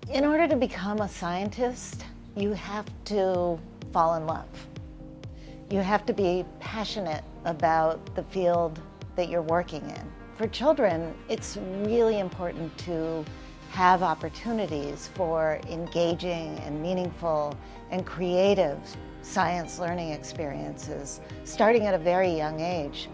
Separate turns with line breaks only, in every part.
In order to become a scientist, you have to fall in love. You have to be passionate about the field that you're working in. For children, it's really important to have opportunities for engaging and meaningful and creative science learning experiences, starting at a very young age.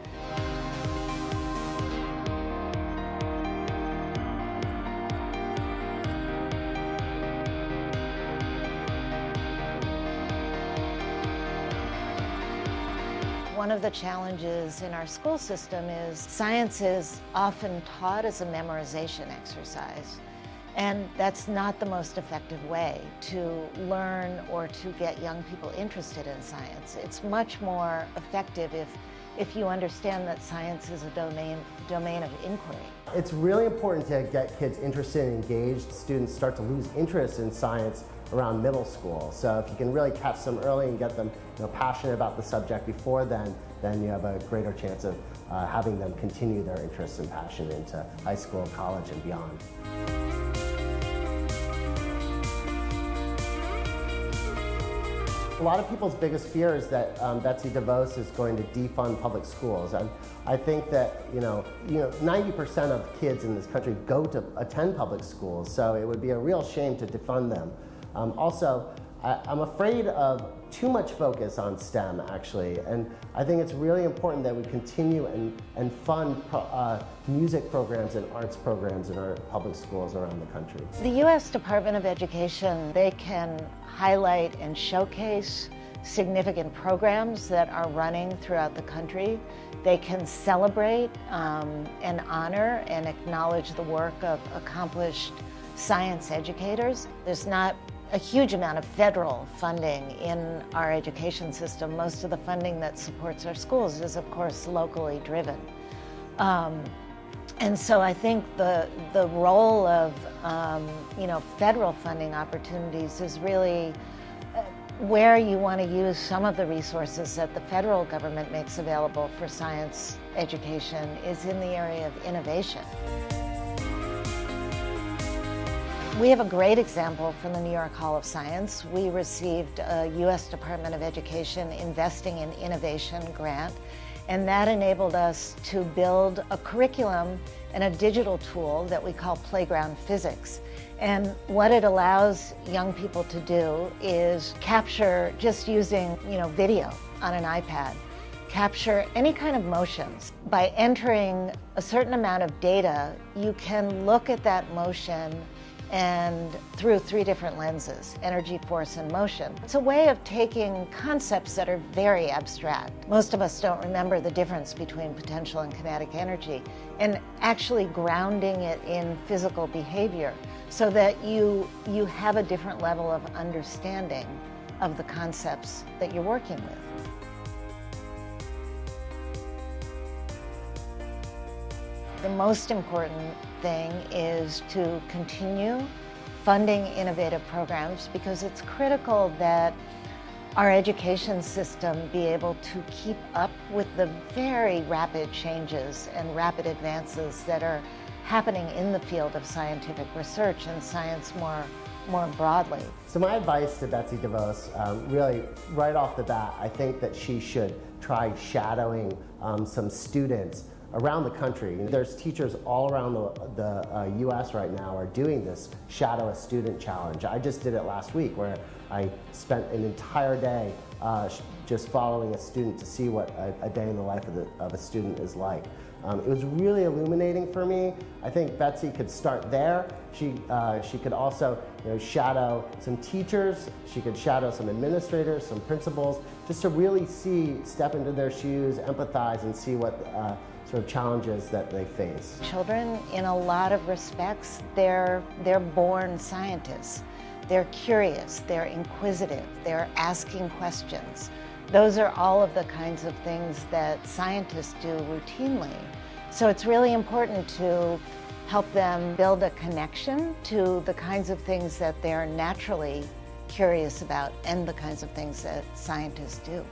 One of the challenges in our school system is science is often taught as a memorization exercise, and that's not the most effective way to learn or to get young people interested in science. It's much more effective if you understand that science is a domain of inquiry.
It's really important to get kids interested and engaged. Students start to lose interest in science around middle school. So if you can really catch them early and get them passionate about the subject before then you have a greater chance of having them continue their interest and passion into high school, college, and beyond. A lot of people's biggest fear is that Betsy DeVos is going to defund public schools. I think that 90% of kids in this country go to attend public schools, so it would be a real shame to defund them. Also, I'm afraid of too much focus on STEM, actually, and I think it's really important that we continue and fund music programs and arts programs in our public schools around the country.
The U.S. Department of Education, they can highlight and showcase significant programs that are running throughout the country. They can celebrate and honor and acknowledge the work of accomplished science educators. There's not a huge amount of federal funding in our education system. Most of the funding that supports our schools is, of course, locally driven. And so I think the role of federal funding opportunities is really where you want to use some of the resources that the federal government makes available for science education is in the area of innovation. We have a great example from the New York Hall of Science. We received a U.S. Department of Education Investing in Innovation grant, and that enabled us to build a curriculum and a digital tool that we call Playground Physics. And what it allows young people to do is capture, just using video on an iPad, capture any kind of motions. By entering a certain amount of data, you can look at that motion and through 3 different lenses: energy, force, and motion. It's a way of taking concepts that are very abstract. Most of us don't remember the difference between potential and kinetic energy, and actually grounding it in physical behavior so that you have a different level of understanding of the concepts that you're working with. The most important thing is to continue funding innovative programs, because it's critical that our education system be able to keep up with the very rapid changes and rapid advances that are happening in the field of scientific research and science more broadly.
So my advice to Betsy DeVos, really right off the bat, I think that she should try shadowing some students around the country. There's teachers all around the U.S. right now are doing this Shadow a Student challenge. I just did it last week, where I spent an entire day just following a student to see what a day in the life of a student is like. It was really illuminating for me. I think Betsy could start there. She could also shadow some teachers. She could shadow some administrators, some principals, just to really step into their shoes, empathize, and see what sort of challenges that they face.
Children, in a lot of respects, they're born scientists. They're curious, they're inquisitive, they're asking questions. Those are all of the kinds of things that scientists do routinely. So it's really important to help them build a connection to the kinds of things that they're naturally curious about and the kinds of things that scientists do.